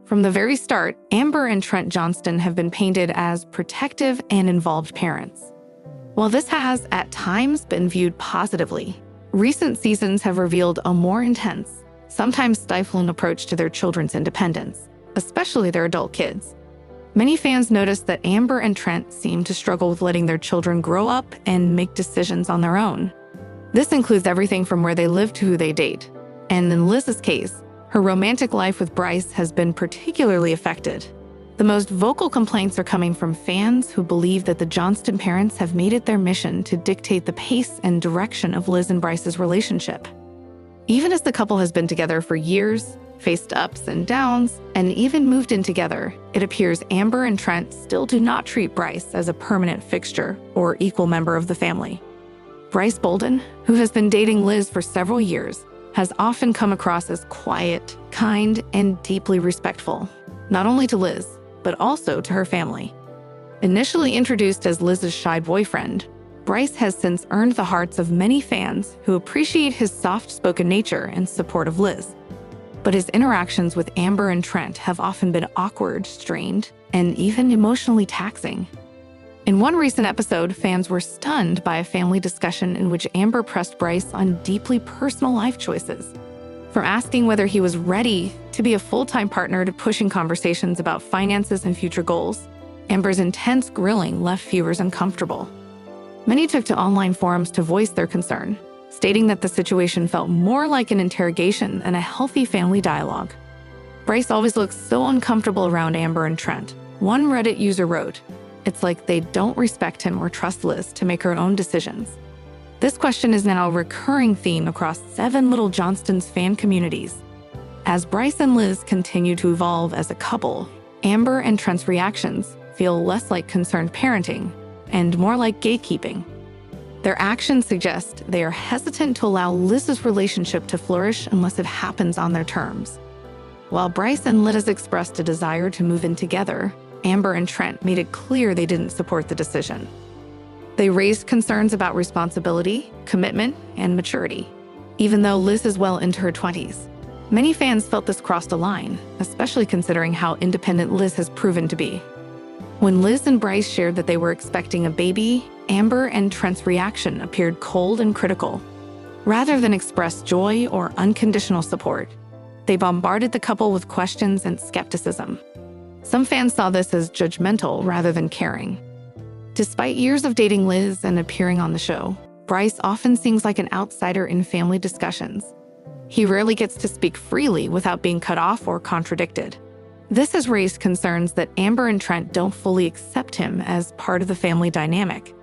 From the very start, Amber and Trent Johnston have been painted as protective and involved parents. While this has, at times, been viewed positively, recent seasons have revealed a more intense, sometimes stifling approach to their children's independence, especially their adult kids. Many fans noticed that Amber and Trent seem to struggle with letting their children grow up and make decisions on their own. This includes everything from where they live to who they date. And in Liz's case, her romantic life with Bryce has been particularly affected. The most vocal complaints are coming from fans who believe that the Johnston parents have made it their mission to dictate the pace and direction of Liz and Bryce's relationship. Even as the couple has been together for years, faced ups and downs, and even moved in together, it appears Amber and Trent still do not treat Bryce as a permanent fixture or equal member of the family. Bryce Bolden, who has been dating Liz for several years, has often come across as quiet, kind, and deeply respectful, not only to Liz, but also to her family. Initially introduced as Liz's shy boyfriend, Bryce has since earned the hearts of many fans who appreciate his soft-spoken nature and support of Liz. But his interactions with Amber and Trent have often been awkward, strained, and even emotionally taxing. In one recent episode, fans were stunned by a family discussion in which Amber pressed Bryce on deeply personal life choices. From asking whether he was ready to be a full-time partner to pushing conversations about finances and future goals, Amber's intense grilling left viewers uncomfortable. Many took to online forums to voice their concern, stating that the situation felt more like an interrogation than a healthy family dialogue. Bryce always looks so uncomfortable around Amber and Trent. One Reddit user wrote, "It's like they don't respect him or trust Liz to make her own decisions." This question is now a recurring theme across 7 Little Johnston's fan communities. As Bryce and Liz continue to evolve as a couple, Amber and Trent's reactions feel less like concerned parenting and more like gatekeeping. Their actions suggest they are hesitant to allow Liz's relationship to flourish unless it happens on their terms. While Bryce and Liz expressed a desire to move in together, Amber and Trent made it clear they didn't support the decision. They raised concerns about responsibility, commitment, and maturity, even though Liz is well into her 20s. Many fans felt this crossed a line, especially considering how independent Liz has proven to be. When Liz and Bryce shared that they were expecting a baby, Amber and Trent's reaction appeared cold and critical. Rather than express joy or unconditional support, they bombarded the couple with questions and skepticism. Some fans saw this as judgmental rather than caring. Despite years of dating Liz and appearing on the show, Bryce often seems like an outsider in family discussions. He rarely gets to speak freely without being cut off or contradicted. This has raised concerns that Amber and Trent don't fully accept him as part of the family dynamic.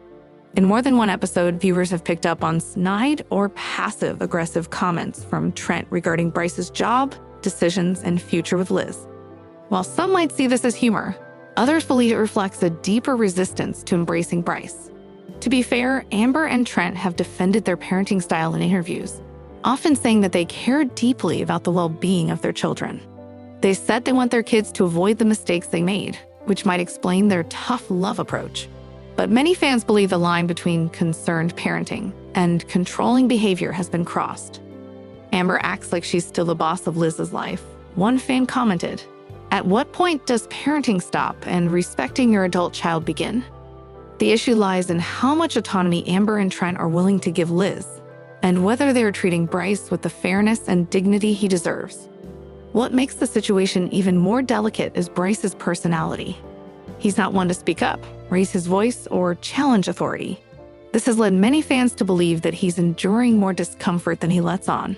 In more than one episode, viewers have picked up on snide or passive-aggressive comments from Trent regarding Bryce's job, decisions, and future with Liz. While some might see this as humor, others believe it reflects a deeper resistance to embracing Bryce. To be fair, Amber and Trent have defended their parenting style in interviews, often saying that they care deeply about the well-being of their children. They said they want their kids to avoid the mistakes they made, which might explain their tough love approach. But many fans believe the line between concerned parenting and controlling behavior has been crossed. Amber acts like she's still the boss of Liz's life. One fan commented, "At what point does parenting stop and respecting your adult child begin?" The issue lies in how much autonomy Amber and Trent are willing to give Liz, and whether they are treating Bryce with the fairness and dignity he deserves. What makes the situation even more delicate is Bryce's personality. He's not one to speak up, raise his voice, or challenge authority. This has led many fans to believe that he's enduring more discomfort than he lets on.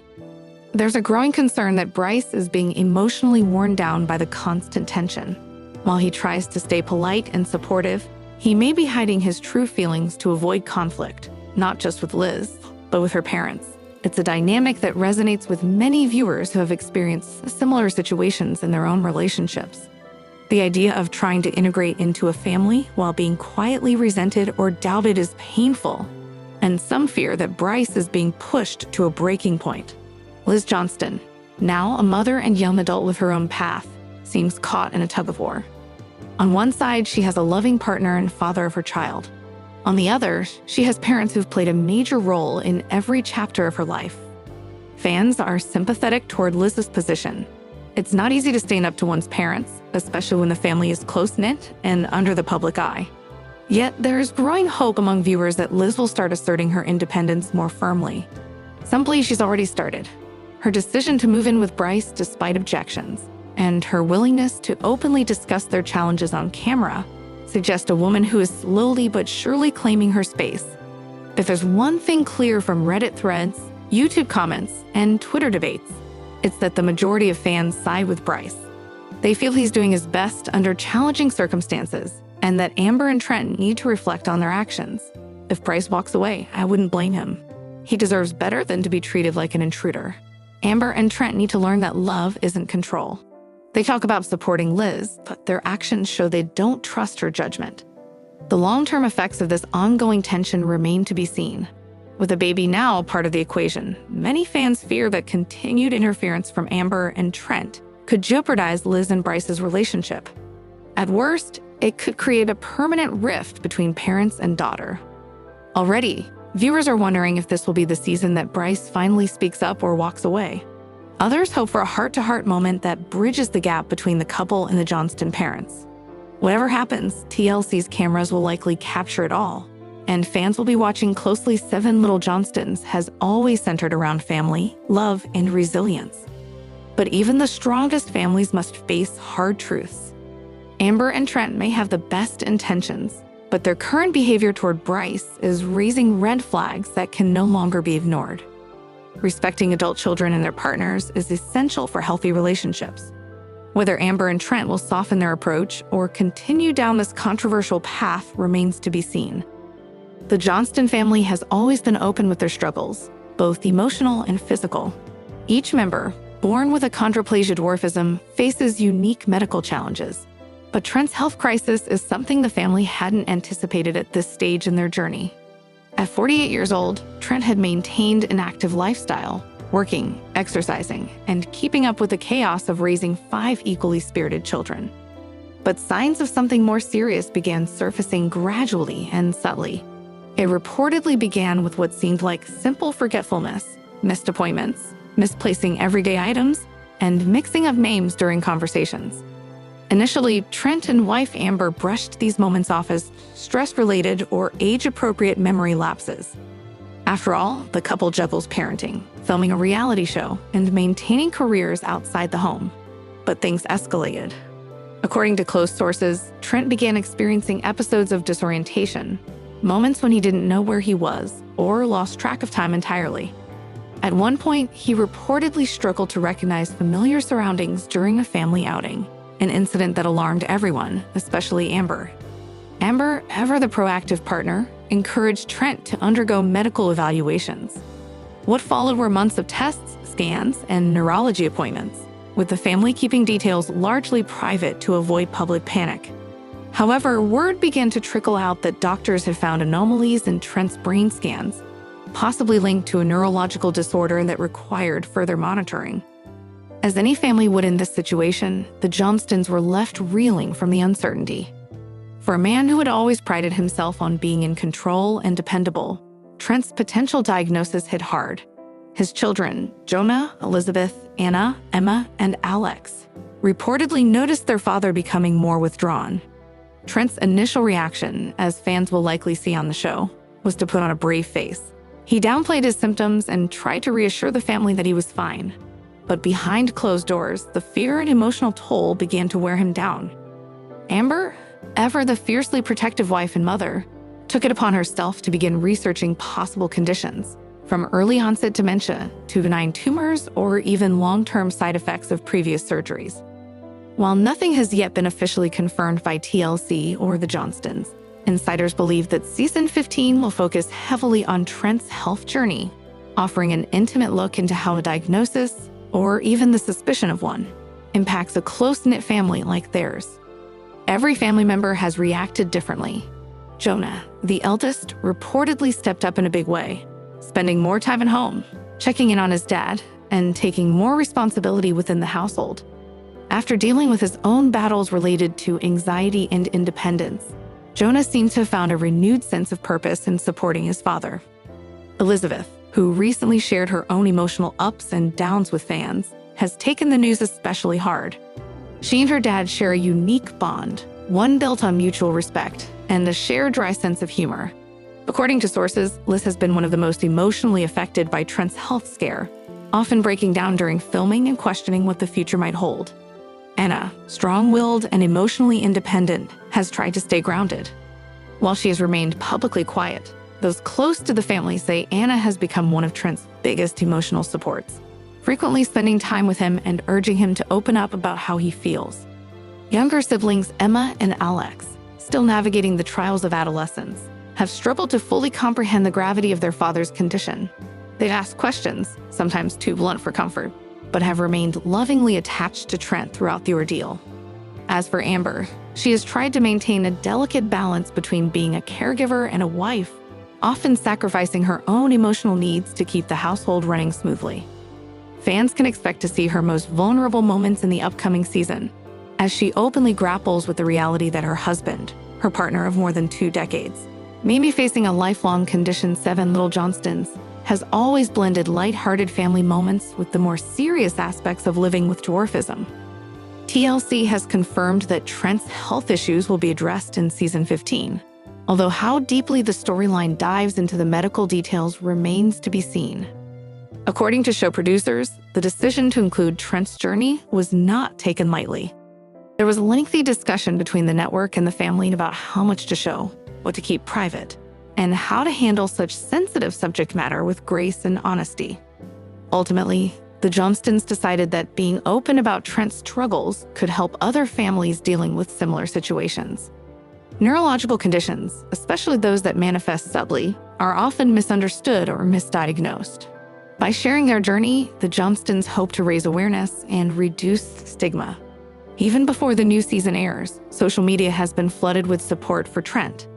There's a growing concern that Bryce is being emotionally worn down by the constant tension. While he tries to stay polite and supportive, he may be hiding his true feelings to avoid conflict, not just with Liz, but with her parents. It's a dynamic that resonates with many viewers who have experienced similar situations in their own relationships. The idea of trying to integrate into a family while being quietly resented or doubted is painful, and some fear that Bryce is being pushed to a breaking point. Liz Johnston, now a mother and young adult with her own path, seems caught in a tug-of-war. On one side, she has a loving partner and father of her child. On the other, she has parents who've played a major role in every chapter of her life. Fans are sympathetic toward Liz's position, It's not easy to stand up to one's parents, especially when the family is close-knit and under the public eye. Yet there's growing hope among viewers that Liz will start asserting her independence more firmly. Some believe she's already started. Her decision to move in with Bryce despite objections, and her willingness to openly discuss their challenges on camera, suggest a woman who is slowly but surely claiming her space. If there's one thing clear from Reddit threads, YouTube comments, and Twitter debates, it's that the majority of fans side with Bryce. They feel he's doing his best under challenging circumstances, and that Amber and Trent need to reflect on their actions. If Bryce walks away, I wouldn't blame him. He deserves better than to be treated like an intruder. Amber and Trent need to learn that love isn't control. They talk about supporting Liz, but their actions show they don't trust her judgment. The long-term effects of this ongoing tension remain to be seen. With a baby now part of the equation, many fans fear that continued interference from Amber and Trent could jeopardize Liz and Bryce's relationship. At worst, it could create a permanent rift between parents and daughter. Already, viewers are wondering if this will be the season that Bryce finally speaks up or walks away. Others hope for a heart-to-heart moment that bridges the gap between the couple and the Johnston parents. Whatever happens, TLC's cameras will likely capture it all, and fans will be watching closely. 7 Little Johnstons has always centered around family, love, and resilience. But even the strongest families must face hard truths. Amber and Trent may have the best intentions, but their current behavior toward Bryce is raising red flags that can no longer be ignored. Respecting adult children and their partners is essential for healthy relationships. Whether Amber and Trent will soften their approach or continue down this controversial path remains to be seen. The Johnston family has always been open with their struggles, both emotional and physical. Each member, born with achondroplasia dwarfism, faces unique medical challenges. But Trent's health crisis is something the family hadn't anticipated at this stage in their journey. At 48 years old, Trent had maintained an active lifestyle, working, exercising, and keeping up with the chaos of raising 5 equally spirited children. But signs of something more serious began surfacing gradually and subtly. It reportedly began with what seemed like simple forgetfulness, missed appointments, misplacing everyday items, and mixing of names during conversations. Initially, Trent and wife Amber brushed these moments off as stress-related or age-appropriate memory lapses. After all, the couple juggles parenting, filming a reality show, and maintaining careers outside the home. But things escalated. According to close sources, Trent began experiencing episodes of disorientation, moments when he didn't know where he was or lost track of time entirely. At one point, he reportedly struggled to recognize familiar surroundings during a family outing, an incident that alarmed everyone, especially Amber. Amber, ever the proactive partner, encouraged Trent to undergo medical evaluations. What followed were months of tests, scans, and neurology appointments, with the family keeping details largely private to avoid public panic. However, word began to trickle out that doctors had found anomalies in Trent's brain scans, possibly linked to a neurological disorder that required further monitoring. As any family would in this situation, the Johnstons were left reeling from the uncertainty. For a man who had always prided himself on being in control and dependable, Trent's potential diagnosis hit hard. His children, Jonah, Elizabeth, Anna, Emma, and Alex, reportedly noticed their father becoming more withdrawn. Trent's initial reaction, as fans will likely see on the show, was to put on a brave face. He downplayed his symptoms and tried to reassure the family that he was fine. But behind closed doors, the fear and emotional toll began to wear him down. Amber, ever the fiercely protective wife and mother, took it upon herself to begin researching possible conditions, from early onset dementia to benign tumors or even long-term side effects of previous surgeries. While nothing has yet been officially confirmed by TLC or the Johnstons, insiders believe that season 15 will focus heavily on Trent's health journey, offering an intimate look into how a diagnosis, or even the suspicion of one, impacts a close-knit family like theirs. Every family member has reacted differently. Jonah, the eldest, reportedly stepped up in a big way, spending more time at home, checking in on his dad, and taking more responsibility within the household. After dealing with his own battles related to anxiety and independence, Jonah seems to have found a renewed sense of purpose in supporting his father. Elizabeth, who recently shared her own emotional ups and downs with fans, has taken the news especially hard. She and her dad share a unique bond, one built on mutual respect and a shared dry sense of humor. According to sources, Liz has been one of the most emotionally affected by Trent's health scare, often breaking down during filming and questioning what the future might hold. Anna, strong-willed and emotionally independent, has tried to stay grounded. While she has remained publicly quiet, those close to the family say Anna has become one of Trent's biggest emotional supports, frequently spending time with him and urging him to open up about how he feels. Younger siblings Emma and Alex, still navigating the trials of adolescence, have struggled to fully comprehend the gravity of their father's condition. They've asked questions, sometimes too blunt for comfort, but have remained lovingly attached to Trent throughout the ordeal. As for Amber, she has tried to maintain a delicate balance between being a caregiver and a wife, often sacrificing her own emotional needs to keep the household running smoothly. Fans can expect to see her most vulnerable moments in the upcoming season, as she openly grapples with the reality that her husband, her partner of more than 2 decades, may be facing a lifelong condition. 7 Little Johnstons has always blended lighthearted family moments with the more serious aspects of living with dwarfism. TLC has confirmed that Trent's health issues will be addressed in season 15, although how deeply the storyline dives into the medical details remains to be seen. According to show producers, the decision to include Trent's journey was not taken lightly. There was a lengthy discussion between the network and the family about how much to show, what to keep private, and how to handle such sensitive subject matter with grace and honesty. Ultimately, the Johnstons decided that being open about Trent's struggles could help other families dealing with similar situations. Neurological conditions, especially those that manifest subtly, are often misunderstood or misdiagnosed. By sharing their journey, the Johnstons hope to raise awareness and reduce stigma. Even before the new season airs, social media has been flooded with support for Trent.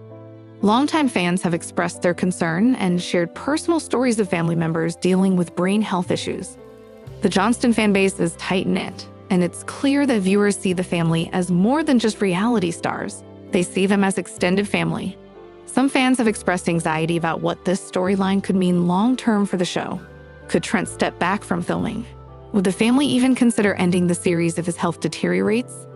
Longtime fans have expressed their concern and shared personal stories of family members dealing with brain health issues. The Johnston fanbase is tight-knit, and it's clear that viewers see the family as more than just reality stars. They see them as extended family. Some fans have expressed anxiety about what this storyline could mean long-term for the show. Could Trent step back from filming? Would the family even consider ending the series if his health deteriorates?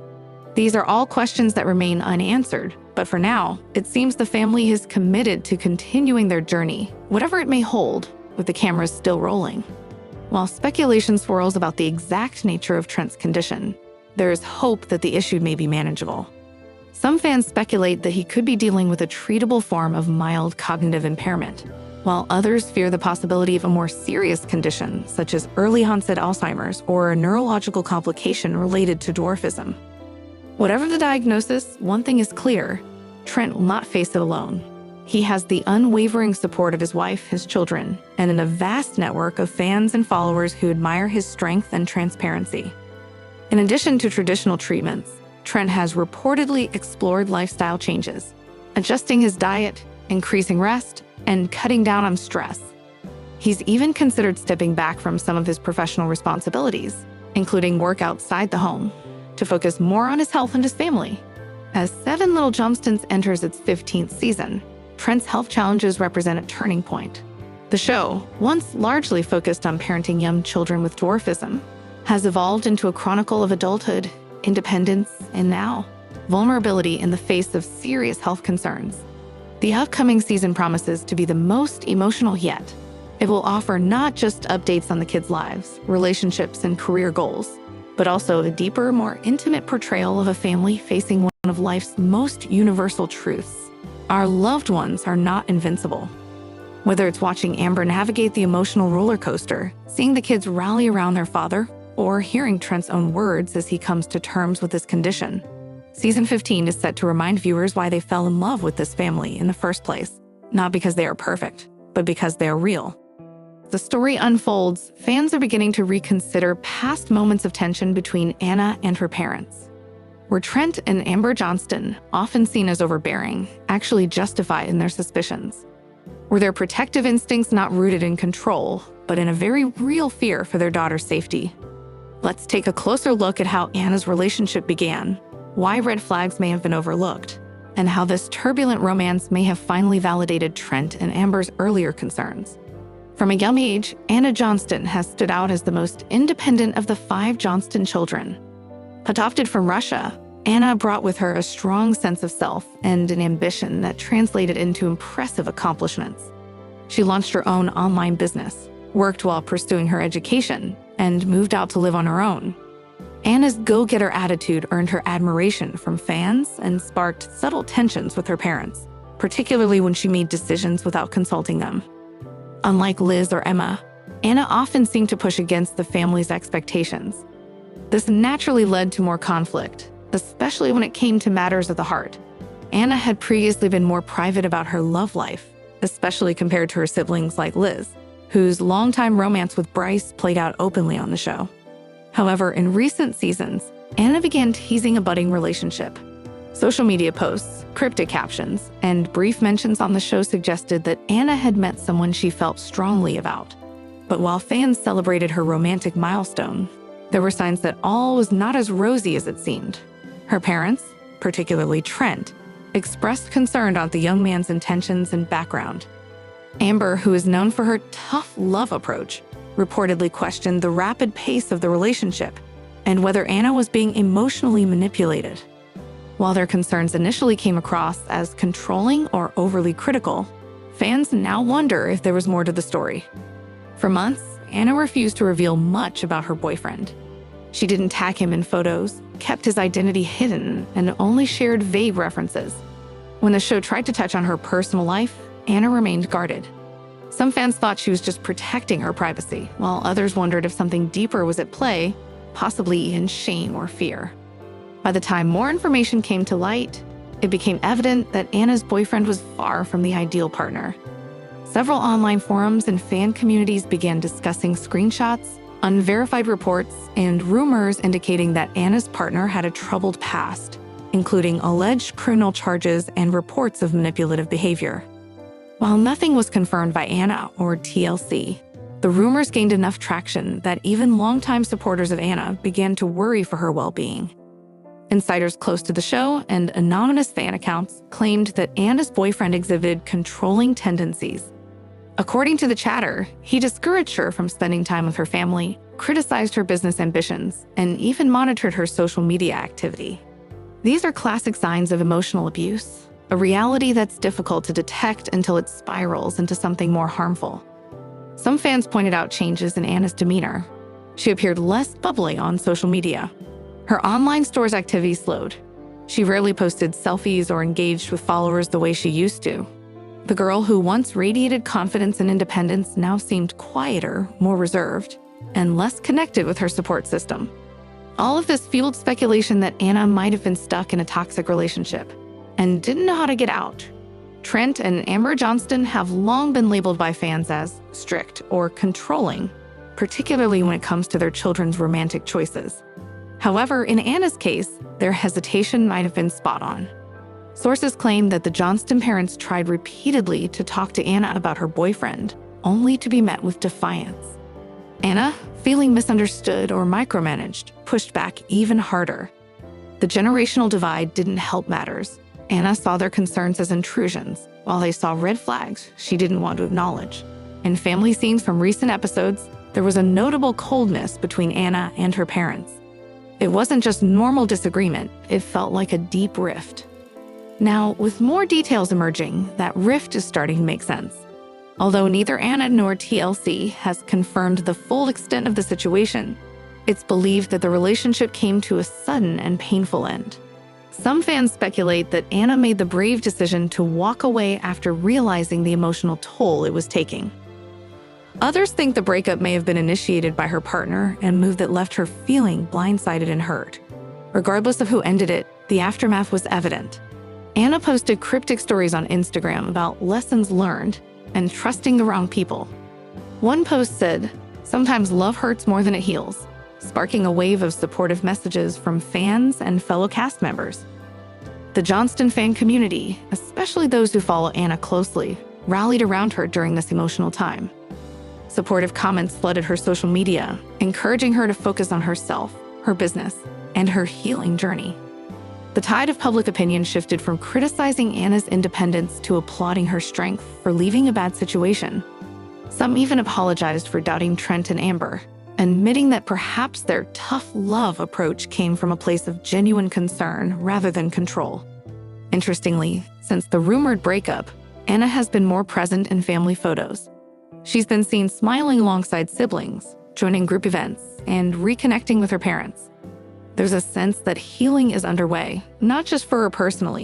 These are all questions that remain unanswered, but for now, it seems the family is committed to continuing their journey, whatever it may hold, with the cameras still rolling. While speculation swirls about the exact nature of Trent's condition, there is hope that the issue may be manageable. Some fans speculate that he could be dealing with a treatable form of mild cognitive impairment, while others fear the possibility of a more serious condition, such as early-onset Alzheimer's or a neurological complication related to dwarfism. Whatever the diagnosis, one thing is clear: Trent will not face it alone. He has the unwavering support of his wife, his children, and a vast network of fans and followers who admire his strength and transparency. In addition to traditional treatments, Trent has reportedly explored lifestyle changes, adjusting his diet, increasing rest, and cutting down on stress. He's even considered stepping back from some of his professional responsibilities, including work outside the home, to focus more on his health and his family. As 7 Little Johnstons enters its 15th season, Trent's health challenges represent a turning point. The show, once largely focused on parenting young children with dwarfism, has evolved into a chronicle of adulthood, independence, and now, vulnerability in the face of serious health concerns. The upcoming season promises to be the most emotional yet. It will offer not just updates on the kids' lives, relationships, and career goals, but also a deeper, more intimate portrayal of a family facing one of life's most universal truths. Our loved ones are not invincible. Whether it's watching Amber navigate the emotional roller coaster, seeing the kids rally around their father, or hearing Trent's own words as he comes to terms with his condition, Season 15 is set to remind viewers why they fell in love with this family in the first place, not because they are perfect, but because they are real. As the story unfolds, fans are beginning to reconsider past moments of tension between Anna and her parents. Were Trent and Amber Johnston, often seen as overbearing, actually justified in their suspicions? Were their protective instincts not rooted in control, but in a very real fear for their daughter's safety? Let's take a closer look at how Anna's relationship began, why red flags may have been overlooked, and how this turbulent romance may have finally validated Trent and Amber's earlier concerns. From a young age, Anna Johnston has stood out as the most independent of the 5 Johnston children. Adopted from Russia, Anna brought with her a strong sense of self and an ambition that translated into impressive accomplishments. She launched her own online business, worked while pursuing her education, and moved out to live on her own. Anna's go-getter attitude earned her admiration from fans and sparked subtle tensions with her parents, particularly when she made decisions without consulting them. Unlike Liz or Emma, Anna often seemed to push against the family's expectations. This naturally led to more conflict, especially when it came to matters of the heart. Anna had previously been more private about her love life, especially compared to her siblings like Liz, whose longtime romance with Bryce played out openly on the show. However, in recent seasons, Anna began teasing a budding relationship. Social media posts, cryptic captions, and brief mentions on the show suggested that Anna had met someone she felt strongly about. But while fans celebrated her romantic milestone, there were signs that all was not as rosy as it seemed. Her parents, particularly Trent, expressed concern about the young man's intentions and background. Amber, who is known for her tough love approach, reportedly questioned the rapid pace of the relationship and whether Anna was being emotionally manipulated. While their concerns initially came across as controlling or overly critical, fans now wonder if there was more to the story. For months, Anna refused to reveal much about her boyfriend. She didn't tag him in photos, kept his identity hidden, and only shared vague references. When the show tried to touch on her personal life, Anna remained guarded. Some fans thought she was just protecting her privacy, while others wondered if something deeper was at play, possibly in shame or fear. By the time more information came to light, it became evident that Anna's boyfriend was far from the ideal partner. Several online forums and fan communities began discussing screenshots, unverified reports, and rumors indicating that Anna's partner had a troubled past, including alleged criminal charges and reports of manipulative behavior. While nothing was confirmed by Anna or TLC, the rumors gained enough traction that even longtime supporters of Anna began to worry for her well-being. Insiders close to the show and anonymous fan accounts claimed that Anna's boyfriend exhibited controlling tendencies. According to the chatter, he discouraged her from spending time with her family, criticized her business ambitions, and even monitored her social media activity. These are classic signs of emotional abuse, a reality that's difficult to detect until it spirals into something more harmful. Some fans pointed out changes in Anna's demeanor. She appeared less bubbly on social media. Her online store's activity slowed. She rarely posted selfies or engaged with followers the way she used to. The girl who once radiated confidence and independence now seemed quieter, more reserved, and less connected with her support system. All of this fueled speculation that Anna might have been stuck in a toxic relationship and didn't know how to get out. Trent and Amber Johnston have long been labeled by fans as strict or controlling, particularly when it comes to their children's romantic choices. However, in Anna's case, their hesitation might have been spot on. Sources claim that the Johnston parents tried repeatedly to talk to Anna about her boyfriend, only to be met with defiance. Anna, feeling misunderstood or micromanaged, pushed back even harder. The generational divide didn't help matters. Anna saw their concerns as intrusions, while they saw red flags she didn't want to acknowledge. In family scenes from recent episodes, there was a notable coldness between Anna and her parents. It wasn't just normal disagreement, it felt like a deep rift. Now, with more details emerging, that rift is starting to make sense. Although neither Anna nor TLC has confirmed the full extent of the situation, it's believed that the relationship came to a sudden and painful end. Some fans speculate that Anna made the brave decision to walk away after realizing the emotional toll it was taking. Others think the breakup may have been initiated by her partner, a move that left her feeling blindsided and hurt. Regardless of who ended it, the aftermath was evident. Anna posted cryptic stories on Instagram about lessons learned and trusting the wrong people. One post said, "Sometimes love hurts more than it heals," sparking a wave of supportive messages from fans and fellow cast members. The Johnston fan community, especially those who follow Anna closely, rallied around her during this emotional time. Supportive comments flooded her social media, encouraging her to focus on herself, her business, and her healing journey. The tide of public opinion shifted from criticizing Anna's independence to applauding her strength for leaving a bad situation. Some even apologized for doubting Trent and Amber, admitting that perhaps their tough love approach came from a place of genuine concern rather than control. Interestingly, since the rumored breakup, Anna has been more present in family photos. She's been seen smiling alongside siblings, joining group events, and reconnecting with her parents. There's a sense that healing is underway, not just for her personally,